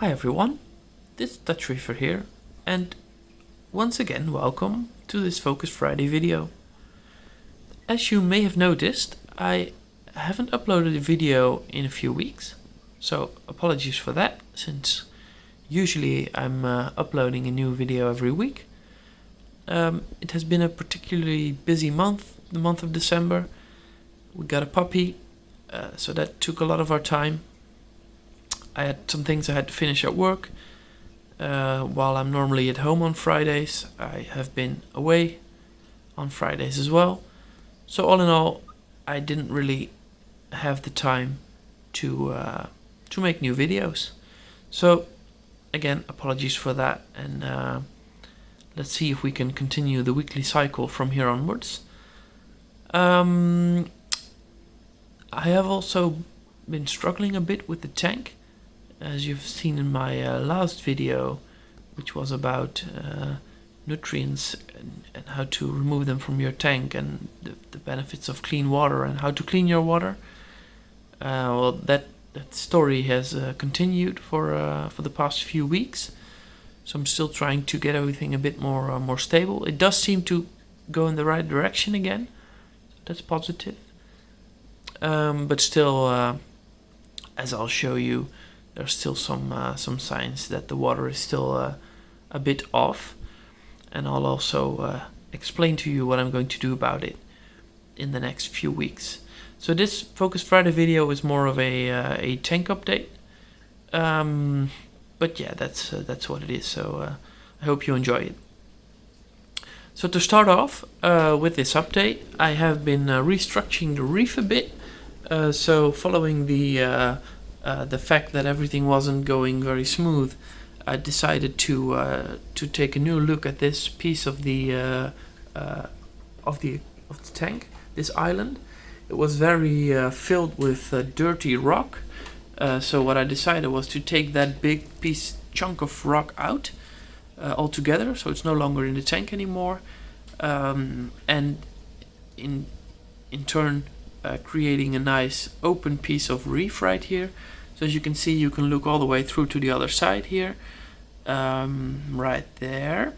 Hi everyone, this is Dutch Reefer here, and once again welcome to this Focus Friday video. As you may have noticed, I haven't uploaded a video in a few weeks, so apologies for that, since usually I'm uploading a new video every week. It has been a particularly busy month, the month of December. We got a puppy, so that took a lot of our time. I had some things I had to finish at work. While I'm normally at home on Fridays, I have been away on Fridays as well. So all in all, I didn't really have the time to make new videos. So again, apologies for that, and let's see if we can continue the weekly cycle from here onwards. I have also been struggling a bit with the tank. As you've seen in my last video, which was about nutrients and how to remove them from your tank, and the benefits of clean water and how to clean your water. Well, that story has continued for the past few weeks. So I'm still trying to get everything a bit more stable. It does seem to go in the right direction again. That's positive. But still, as I'll show you, there's still some signs that the water is still a bit off, and I'll also explain to you what I'm going to do about it in the next few weeks. So this Focus Friday video is more of a tank update, but yeah, that's what it is. So I hope you enjoy it. So to start off with this update, I have been restructuring the Reef a bit. So following the fact that everything wasn't going very smooth, I decided to take a new look at this piece of the tank, this island. It was very filled with dirty rock. So what I decided was to take that big chunk of rock out altogether, so it's no longer in the tank anymore, and in turn creating a nice open piece of reef right here. So as you can see, you can look all the way through to the other side here, right there,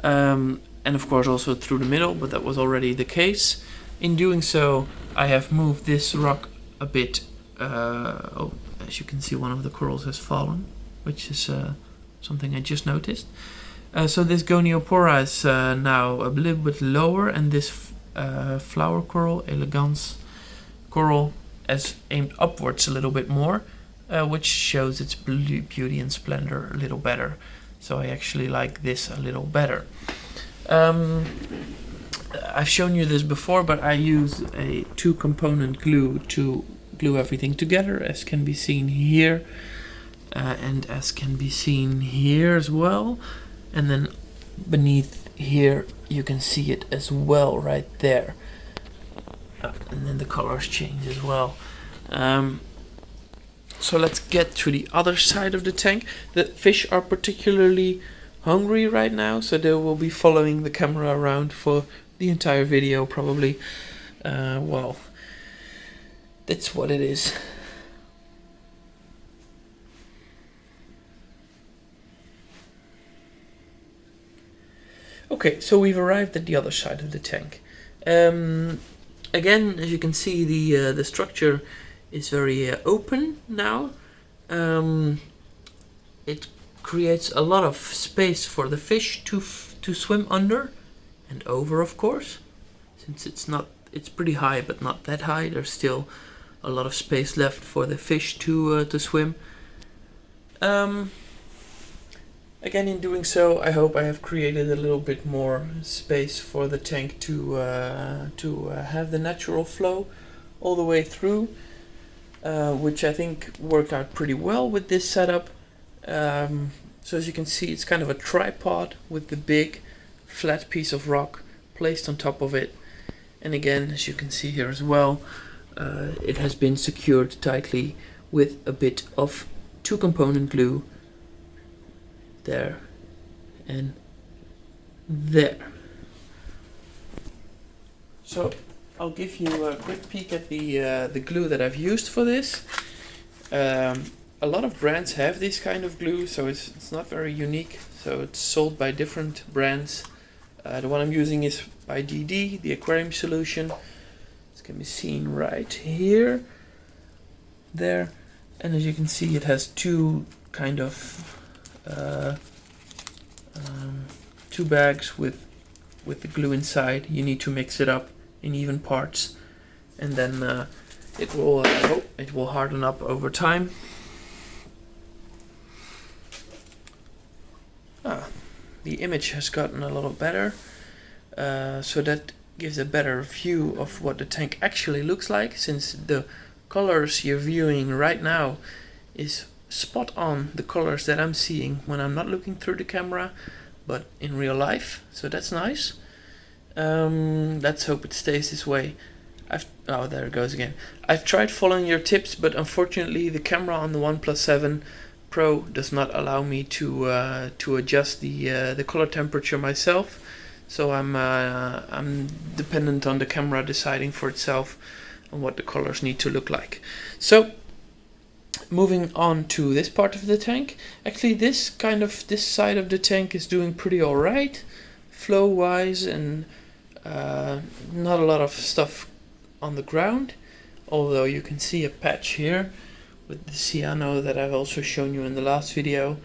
and of course also through the middle, but that was already the case. In doing so, I have moved this rock a bit. As you can see, one of the corals has fallen, which is something I just noticed. So this Goniopora is now a little bit lower, and this flower coral, elegans coral, is aimed upwards a little bit more. Which shows its beauty and splendor a little better. So I actually like this a little better. I've shown you this before, but I use a 2-component glue to glue everything together, as can be seen here, and as can be seen here as well. And then beneath here you can see it as well right there. And then the colors change as well. So let's get to the other side of the tank. The fish are particularly hungry right now, so they will be following the camera around for the entire video probably. Well, that's what it is. Okay, so we've arrived at the other side of the tank. Again, as you can see, the structure is very open now. It creates a lot of space for the fish to swim under and over, of course, since it's pretty high, but not that high. There's still a lot of space left for the fish to swim. Again, in doing so, I hope I have created a little bit more space for the tank to have the natural flow all the way through. Which I think worked out pretty well with this setup. So as you can see, it's kind of a tripod with the big flat piece of rock placed on top of it. And again, as you can see here as well, it has been secured tightly with a bit of 2-component glue there and there. So I'll give you a quick peek at the glue that I've used for this. a lot of brands have this kind of glue, so it's not very unique. So it's sold by different brands. The one I'm using is by DD, the aquarium solution. This can be seen right here, there, and as you can see, it has two kind of two bags with the glue inside. You need to mix it up in even parts, and then it will harden up over time. The image has gotten a little better, so that gives a better view of what the tank actually looks like, since the colors you're viewing right now is spot on the colors that I'm seeing when I'm not looking through the camera, but in real life. So that's nice. Let's hope it stays this way. Oh, there it goes again. I've tried following your tips, but unfortunately the camera on the OnePlus 7 Pro does not allow me to adjust the color temperature myself. So I'm dependent on the camera deciding for itself on what the colors need to look like. So moving on to this part of the tank. Actually, this side of the tank is doing pretty alright, flow wise, and not a lot of stuff on the ground. Although you can see a patch here with the cyano that I've also shown you in the last video.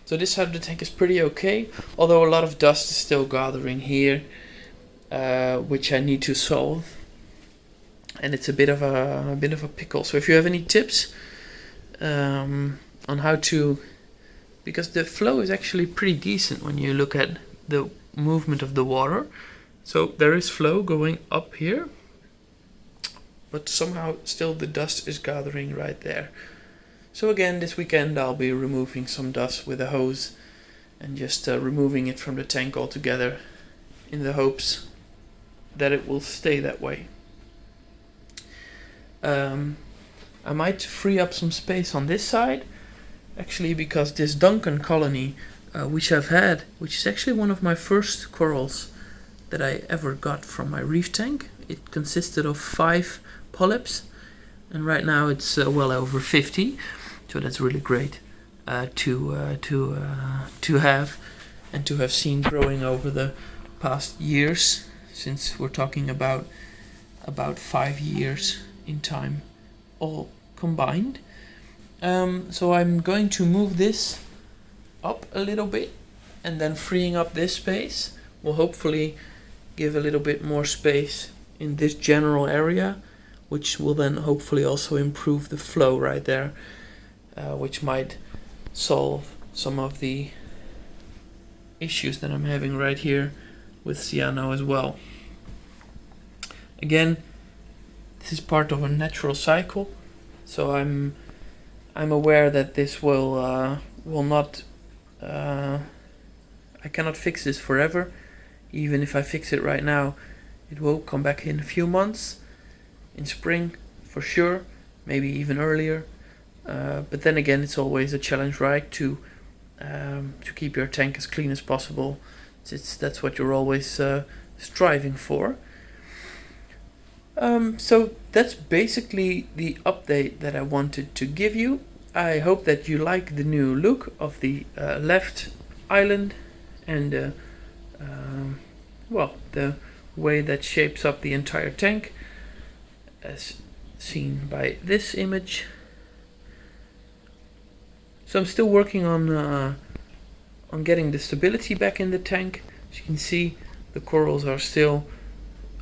So this side of the tank is pretty okay, although a lot of dust is still gathering here, which I need to solve, and it's a bit of a pickle. So if you have any tips on how to, because the flow is actually pretty decent when you look at the movement of the water. So there is flow going up here, but somehow still the dust is gathering right there. So again, this weekend I'll be removing some dust with a hose and just removing it from the tank altogether, in the hopes that it will stay that way. I might free up some space on this side, actually, because this Duncan colony, which I've had, which is actually one of my first corals that I ever got from my reef tank. It consisted of 5 polyps, and right now it's well over 50, so that's really great to have, and to have seen growing over the past years, since we're talking about 5 years in time all combined. So I'm going to move this up a little bit, and then freeing up this space will hopefully give a little bit more space in this general area, which will then hopefully also improve the flow right there, which might solve some of the issues that I'm having right here with cyano as well. Again, this is part of a natural cycle, so I'm aware that this will not. I cannot fix this forever. Even if I fix it right now, it will come back in a few months, in spring for sure, maybe even earlier. But then again, it's always a challenge, right? To keep your tank as clean as possible. That's what you're always striving for. So that's basically the update that I wanted to give you. I hope that you like the new look of the left island, and well, the way that shapes up the entire tank, as seen by this image. So I'm still working on getting the stability back in the tank. As you can see, the corals are still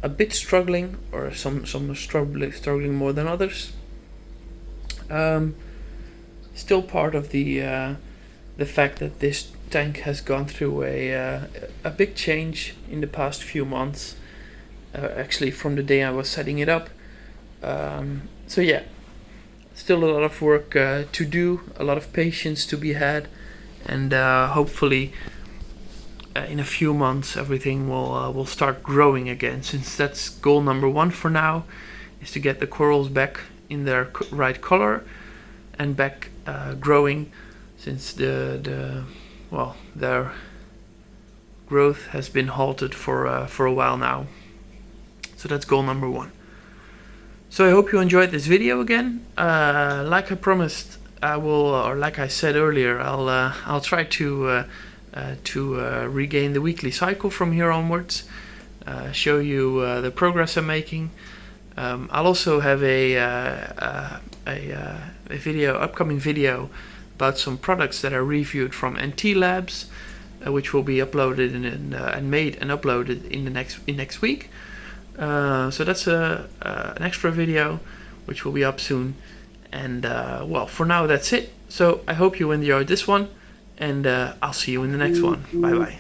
a bit struggling, or some are struggling more than others. Still part of the fact that this tank has gone through a big change in the past few months, actually from the day I was setting it up. So yeah, still a lot of work to do, a lot of patience to be had, and hopefully in a few months everything will start growing again, since that's goal number 1 for now, is to get the corals back in their right color and back growing, since their growth has been halted for a while now. So that's goal number 1. So I hope you enjoyed this video again. Like I promised, I will, or like I said earlier, I'll try to regain the weekly cycle from here onwards. Show you the progress I'm making. I'll also have a upcoming video about some products that I reviewed from NT Labs, which will be uploaded and made and uploaded in next week. So that's an extra video which will be up soon. And well, for now that's it. So I hope you enjoyed this one, and I'll see you in the next one. Bye bye.